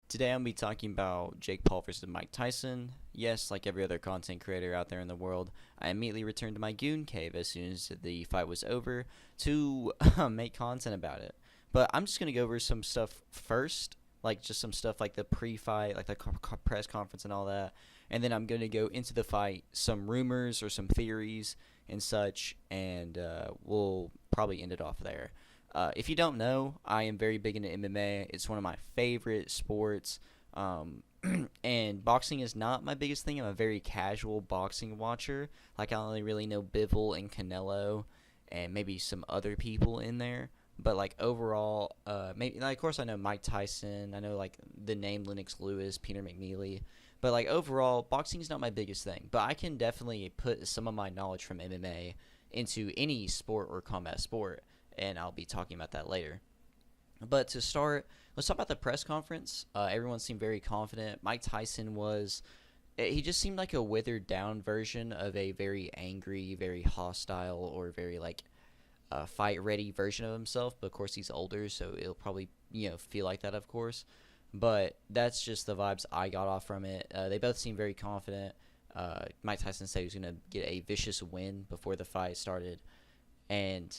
Today I'm going to be talking about Jake Paul versus Mike Tyson. Yes, like every other content creator out there in the world, I immediately returned to my goon cave as soon as the fight was over to make content about it. But I'm just going to go over some stuff first, like just some stuff like the pre-fight, like the press conference and all that. And then I'm going to go into the fight, some rumors or some theories and such, and we'll probably end it off there. If you don't know, I am very big into MMA. It's one of my favorite sports. And boxing is not my biggest thing. I'm a very casual boxing watcher. Like, I only really know Bivol and Canelo and maybe some other people in there. But, like, overall, maybe, like, of course, I know Mike Tyson. I know, like, the name Lennox Lewis, Peter McNeely. But, like, overall, boxing is not my biggest thing. But I can definitely put some of my knowledge from MMA into any sport or combat sport, and I'll be talking about that later. But to start, let's talk about the press conference. Everyone seemed very confident. Mike Tyson he just seemed like a withered down version of a very angry, very hostile, or very like fight ready version of himself. But of course, he's older, so it'll probably feel like that, of course. But that's just the vibes I got off from it. They both seemed very confident. Mike Tyson said he was going to get a vicious win before the fight started, and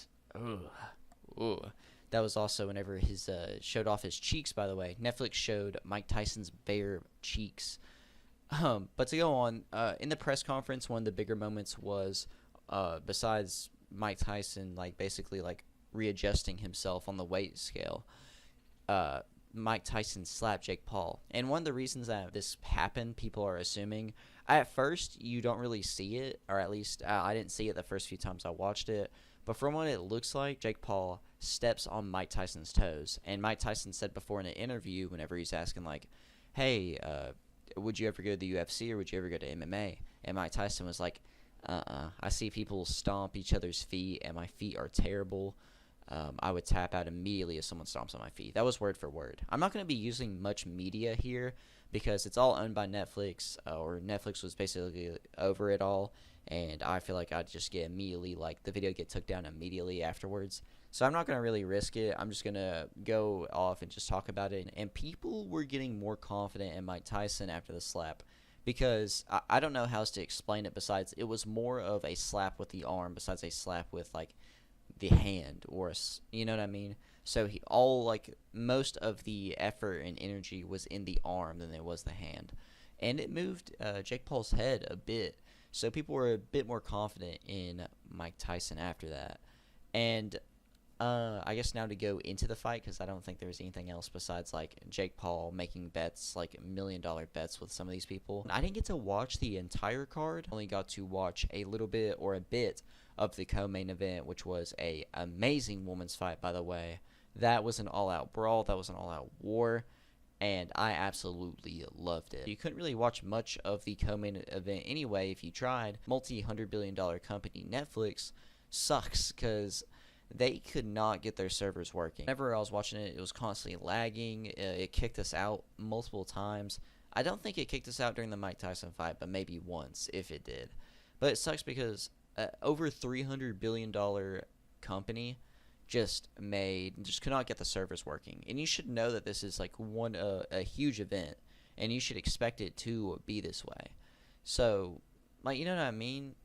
that was also whenever his showed off his cheeks. By the way, Netflix showed Mike Tyson's bare cheeks. But to go on, in the press conference, one of the bigger moments was, besides Mike Tyson, like basically like readjusting himself on the weight scale, Mike Tyson slapped Jake Paul. And one of the reasons that this happened, people are assuming, at first you don't really see it, or at least I didn't see it the first few times I watched it. But from what it looks like, Jake Paul steps on Mike Tyson's toes. And Mike Tyson said before in an interview, whenever he's asking, like, hey, would you ever go to the UFC or would you ever go to MMA? And Mike Tyson was like, I see people stomp each other's feet, and my feet are terrible. I would tap out immediately if someone stomps on my feet. That was word for word. I'm not going to be using much media here because it's all owned by Netflix, or Netflix was basically over it all. And I feel like I'd just get immediately, like, the video get took down immediately afterwards. So I'm not going to really risk it. I'm just going to go off and just talk about it. And people were getting more confident in Mike Tyson after the slap because I don't know how else to explain it besides it was more of a slap with the arm besides a slap with, like, the hand or, you know what I mean? So most of the effort and energy was in the arm than it was the hand. And it moved Jake Paul's head a bit. So people were a bit more confident in Mike Tyson after that. And I guess now to go into the fight, because I don't think there's anything else besides like Jake Paul making bets, like $1 million bets with some of these people. I didn't get to watch the entire card. I only got to watch a little bit or a bit of the co-main event, which was a amazing women's fight, by the way. That was an all-out brawl. That was an all-out war. And I absolutely loved it. You couldn't really watch much of the co-main event anyway if you tried. Multi-$100 billion company Netflix sucks because they could not get their servers working. Whenever I was watching it, it was constantly lagging. It kicked us out multiple times. I don't think it kicked us out during the Mike Tyson fight, but maybe once if it did. But it sucks because over $300 billion company just could not get the servers working. And you should know that this is like a huge event, and you should expect it to be this way. So, like, you know what I mean?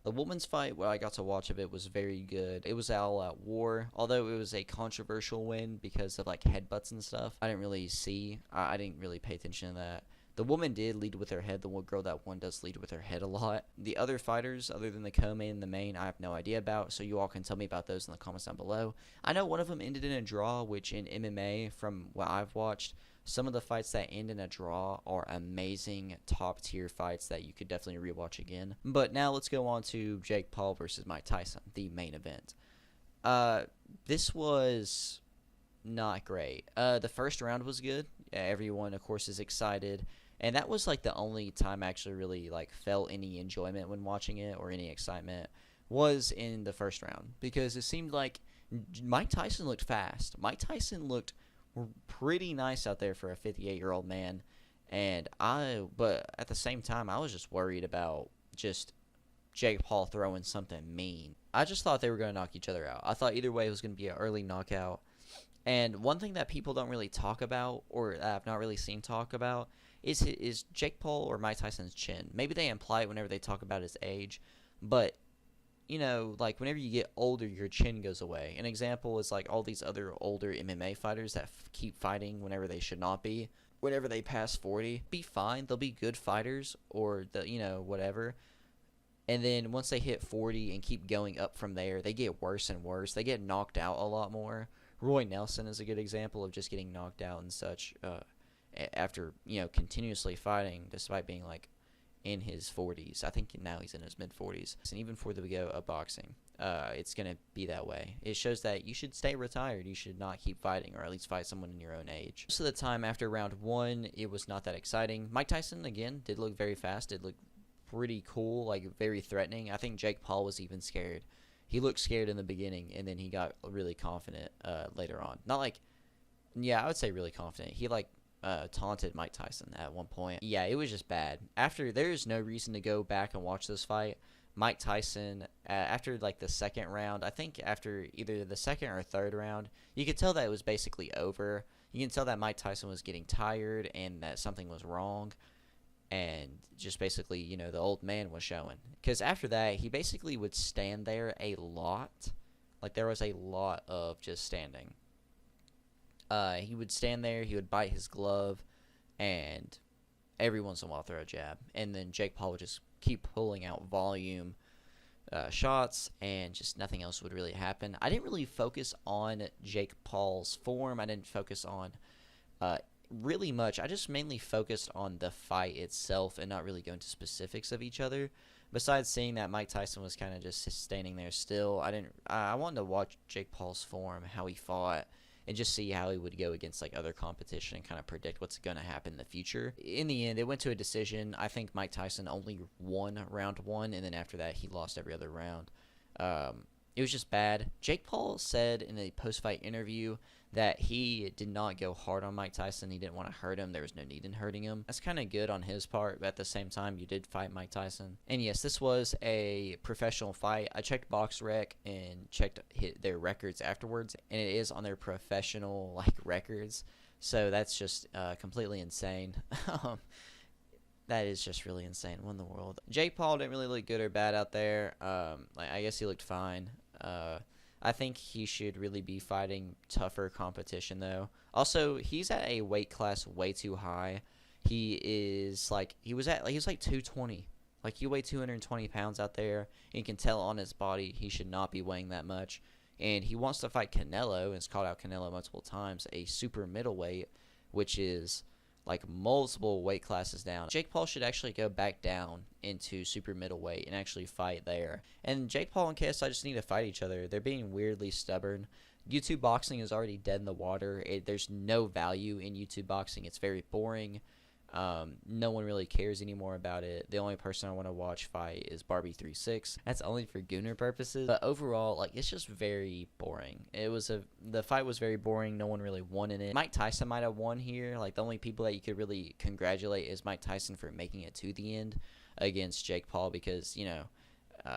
The women's fight, what I got to watch of it was very good. It was all out war, although it was a controversial win because of like headbutts and stuff. I didn't really pay attention to that. The woman did lead with her head. The one girl that won does lead with her head a lot. The other fighters, other than the co-main and the main, I have no idea about, so you all can tell me about those in the comments down below. I know one of them ended in a draw, which in MMA, from what I've watched, some of the fights that end in a draw are amazing, top-tier fights that you could definitely rewatch again. But now let's go on to Jake Paul versus Mike Tyson, the main event. This was not great. The first round was good. Everyone, of course, is excited. And that was like the only time I actually really like felt any enjoyment when watching it or any excitement was in the first round, because it seemed like Mike Tyson looked fast. Mike Tyson looked pretty nice out there for a 58-year-old man, but at the same time I was just worried about just Jake Paul throwing something mean. I just thought they were going to knock each other out. I thought either way it was going to be an early knockout. And one thing that people don't really talk about, or I've not really seen talk about, is Jake Paul or Mike Tyson's chin. Maybe they imply it whenever they talk about his age, but like whenever you get older, your chin goes away. An example is like all these other older MMA fighters that keep fighting whenever they should not be. Whenever they pass 40, be fine. They'll be good fighters or whatever. And then once they hit 40 and keep going up from there, they get worse and worse. They get knocked out a lot more. Roy Nelson is a good example of just getting knocked out and such after, continuously fighting despite being like in his 40s. I think now he's in his mid-40s. And even for the go of boxing, it's going to be that way. It shows that you should stay retired. You should not keep fighting, or at least fight someone in your own age. Most of the time after round 1, it was not that exciting. Mike Tyson, again, did look very fast. Did look pretty cool, like very threatening. I think Jake Paul was even scared. He looked scared in the beginning, and then he got really confident later on. Not like, I would say really confident. He taunted Mike Tyson at one point. Yeah, it was just bad. After, there's no reason to go back and watch this fight. Mike Tyson, after like the second round, I think after either the second or third round, you could tell that it was basically over. You can tell that Mike Tyson was getting tired and that something was wrong. And just basically, the old man was showing. Because after that, he basically would stand there a lot. Like, there was a lot of just standing. He would stand there, he would bite his glove, and every once in a while throw a jab. And then Jake Paul would just keep pulling out volume shots, and just nothing else would really happen. I didn't really focus on Jake Paul's form. I didn't focus on really much. I just mainly focused on the fight itself and not really go into specifics of each other. Besides seeing that Mike Tyson was kind of just standing there still, I wanted to watch Jake Paul's form, how he fought, and just see how he would go against like other competition and kind of predict what's going to happen in the future. In the end, it went to a decision. I think Mike Tyson only won round 1, and then after that, he lost every other round. It was just bad. Jake Paul said in a post-fight interview that he did not go hard on Mike Tyson. He didn't want to hurt him. There was no need in hurting him. That's kind of good on his part, but at the same time, you did fight Mike Tyson. And yes, this was a professional fight. I checked BoxRec and checked their records afterwards, and it is on their professional records. So that's just completely insane. That is just really insane. What in the world? Jake Paul didn't really look good or bad out there. I guess he looked fine. I think he should really be fighting tougher competition, though. Also, he's at a weight class way too high. He was like 220. Like, he weighed 220 pounds out there. And you can tell on his body he should not be weighing that much. And he wants to fight Canelo, and has called out Canelo multiple times, a super middleweight, which is like multiple weight classes down. Jake Paul should actually go back down into super middleweight and actually fight there. And Jake Paul and KSI just need to fight each other. They're being weirdly stubborn. YouTube boxing is already dead in the water. There's no value in YouTube boxing. It's very boring. No one really cares anymore about it. The only person I want to watch fight is Barbie36. That's only for Gooner purposes. But overall, it's just very boring. The fight was very boring. No one really won in it. Mike Tyson might have won here. The only people that you could really congratulate is Mike Tyson for making it to the end against Jake Paul, because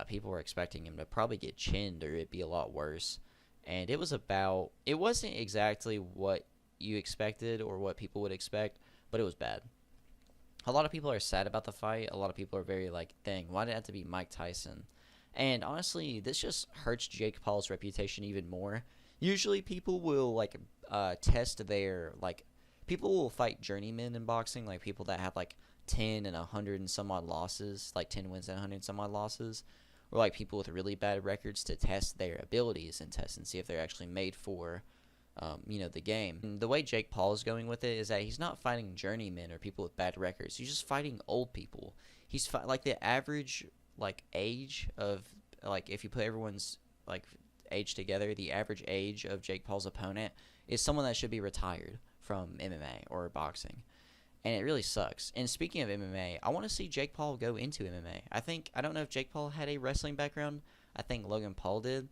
people were expecting him to probably get chinned or it'd be a lot worse. And it wasn't exactly what you expected or what people would expect, but it was bad. A lot of people are sad about the fight. A lot of people are very dang, why did it have to be Mike Tyson? And honestly, this just hurts Jake Paul's reputation even more. Usually people will test their people will fight journeymen in boxing, people that have 10 and 100 and some odd losses, 10 wins and 100 and some odd losses, or people with really bad records, to test their abilities and test and see if they're actually made for the game. And the way Jake Paul is going with it is that he's not fighting journeymen or people with bad records. He's just fighting old people. He's the average age of if you put everyone's age together, the average age of Jake Paul's opponent is someone that should be retired from MMA or boxing. And it really sucks. And speaking of MMA, I want to see Jake Paul go into MMA. I don't know if Jake Paul had a wrestling background. I think Logan Paul did.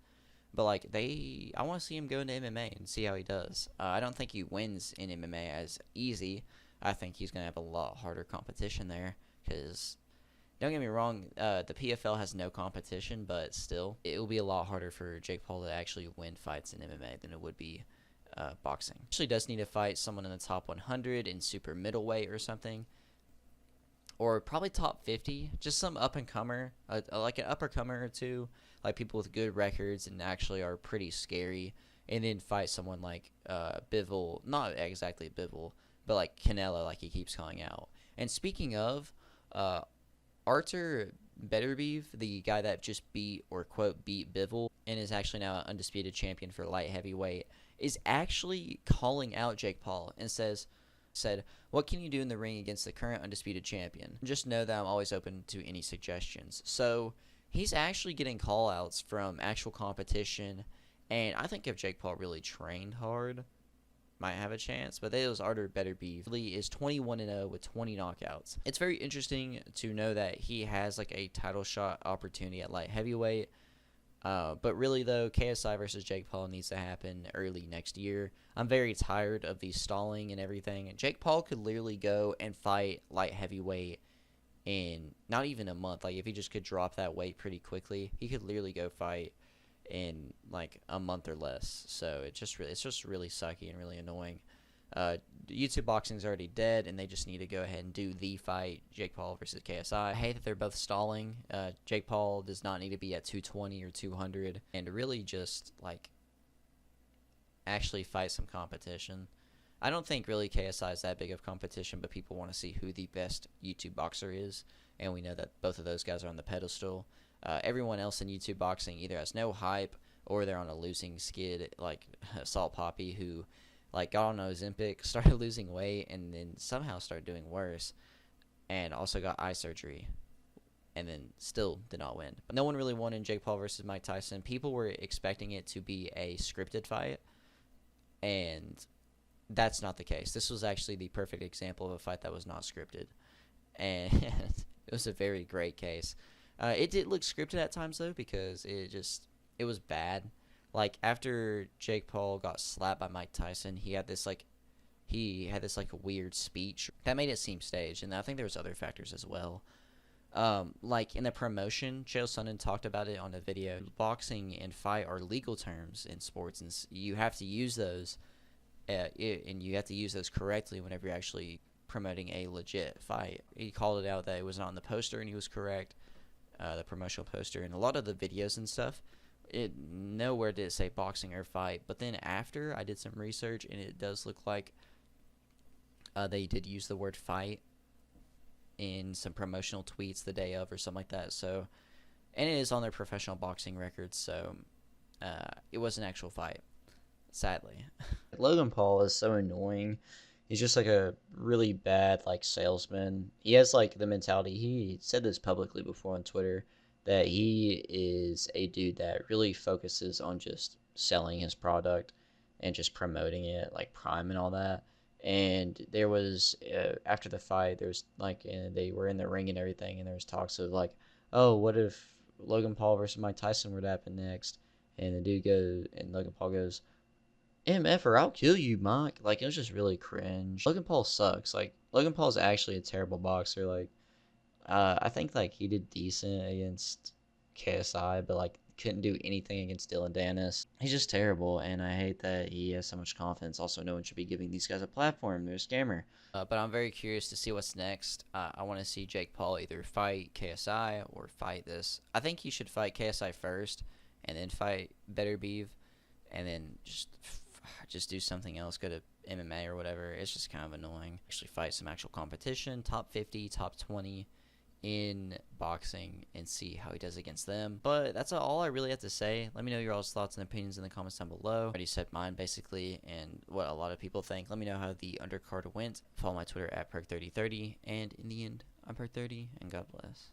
But I want to see him go into MMA and see how he does. I don't think he wins in MMA as easy. I think he's going to have a lot harder competition there. Because, don't get me wrong, the PFL has no competition, but still, it will be a lot harder for Jake Paul to actually win fights in MMA than it would be boxing. Actually does need to fight someone in the top 100 in super middleweight or something, or probably top 50, just some up-and-comer, like an upper-comer or two, like people with good records and actually are pretty scary, and then fight someone like Bivol, not exactly Bivol, but like Canelo, like he keeps calling out. And speaking of, Artur Beterbiev, the guy that just beat, or quote, beat Bivol, and is actually now an undisputed champion for light heavyweight, is actually calling out Jake Paul and said, what can you do in the ring against the current undisputed champion? Just know that I'm always open to any suggestions. So he's actually getting call outs from actual competition, and I think if Jake Paul really trained hard, might have a chance. But it was Artur Beterbiev. He is 21-0 with 20 knockouts. It's very interesting to know that he has like a title shot opportunity at light heavyweight. But really, though, KSI versus Jake Paul needs to happen early next year. I'm very tired of the stalling and everything. Jake Paul could literally go and fight light heavyweight in not even a month. Like, if he just could drop that weight pretty quickly, he could literally go fight in like a month or less. So it's just really sucky and really annoying. YouTube boxing is already dead, and they just need to go ahead and do the fight, Jake Paul versus KSI. I hate that they're both stalling. Jake Paul does not need to be at 220 or 200, and really just like actually fight some competition. I don't think really KSI is that big of competition, but people want to see who the best YouTube boxer is, and we know that both of those guys are on the pedestal. Everyone else in YouTube boxing either has no hype or they're on a losing skid, like Salt Poppy, who like got on Ozempic, started losing weight, and then somehow started doing worse, and also got eye surgery, and then still did not win. But no one really won in Jake Paul versus Mike Tyson. People were expecting it to be a scripted fight, and that's not the case. This was actually the perfect example of a fight that was not scripted, and it was a very great case. It did look scripted at times, though, because it was bad. Like, after Jake Paul got slapped by Mike Tyson, he had this weird speech that made it seem staged, and I think there was other factors as well. Like in the promotion, Chael Sonnen talked about it on a video. Boxing and fight are legal terms in sports, and you have to use those, and you have to use those correctly whenever you're actually promoting a legit fight. He called it out that it was not on the poster, and he was correct. The promotional poster and a lot of the videos and stuff, nowhere did it say boxing or fight. But then after I did some research, and it does look like they did use the word fight in some promotional tweets the day of or something like that. So, and it is on their professional boxing records, so it was an actual fight, sadly. Logan Paul is so annoying. He's just like a really bad like salesman. He has like the mentality. He said this publicly before on Twitter that he is a dude that really focuses on just selling his product and just promoting it, like Prime and all that. And there was after the fight, there was like they were in the ring and everything, and there was talks of like, oh, what if Logan Paul versus Mike Tyson were to happen next? And the dude goes, and Logan Paul goes, MF or I'll kill you, Mike. Like, it was just really cringe. Logan Paul sucks. Like, Logan Paul's actually a terrible boxer. Like, I think, like, he did decent against KSI, but, like, couldn't do anything against Dylan Dennis. He's just terrible, and I hate that he has so much confidence. Also, no one should be giving these guys a platform. They're a scammer. But I'm very curious to see what's next. I want to see Jake Paul either fight KSI or fight this. I think he should fight KSI first and then fight Beterbiev, and then just do something else, go to MMA or whatever. It's just kind of annoying. Actually fight some actual competition, top 50, top 20 in boxing, and see how he does against them. But that's all I really have to say. Let me know your all's thoughts and opinions in the comments down below. I already said mine basically, and what a lot of people think. Let me know how the undercard went. Follow my Twitter at PERK3030, and in the end, I'm PERK30, and God bless.